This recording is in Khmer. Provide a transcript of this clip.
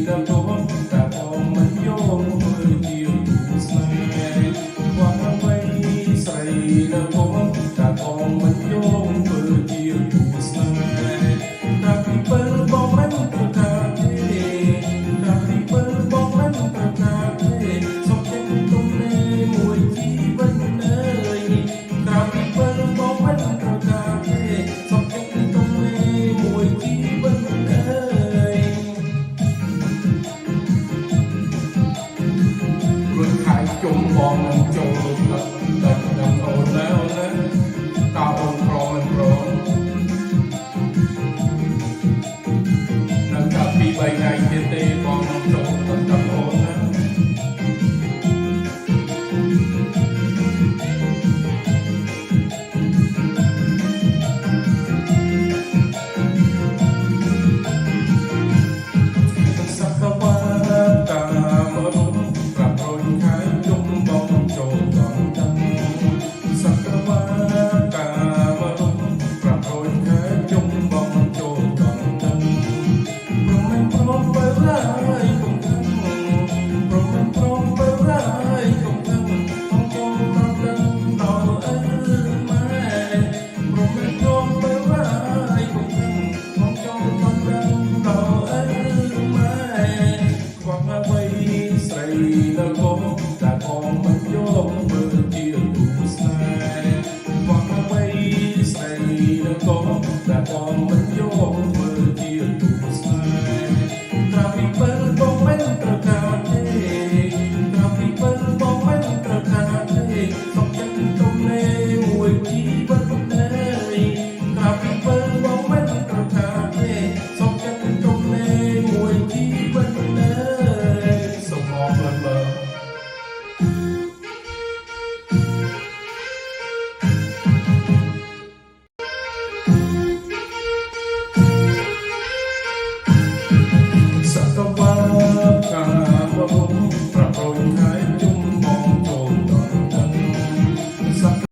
ដល់គំតែបងមិនយល់មើលជាគូស្នេហ៍ความអ្វីស្រីដល់គំតែបងមិនយល់មើលជាគូស្នេហ៍តែពីពេលបងមិនប្រកាសទេតែពីពេលបងមិនប្រកាសទេសុខចិត្តទុំនេះមួយជីវិតអើយតែពីពេលបងមិនប្រកាសទេសុខចិត្តទុំនេះមួយជីវិតអើយរួចខែជុំបងនឹងចូលទឹកនឹងអូនแล้วណាតើអូនព្រមមិនព្រមនៅតែពី3ថ្ងៃទៀតទេបងនឹងចូលទឹកនឹងអូនណាសក្តាវាតាមរំប្រាប់រួចខែជុំបងចូលដល់ទឹកសក្តាវាតាមរំប្រាប់រួចខែជុំបងចូលដល់ទឹកព្រមមិនព្រមបើឡើយកុំខឹងព្រមមិនព្រមបើឡើយកុំខឹងបងចូលដល់ទឹកដល់អើម៉ែព្រមមិនព្រមបើឡើយកុំខឹងបងចូលដល់ទឹកដល់អើម៉ែខ្វះអ្វីស្រីដល់គំតែបងមិនយល់មើ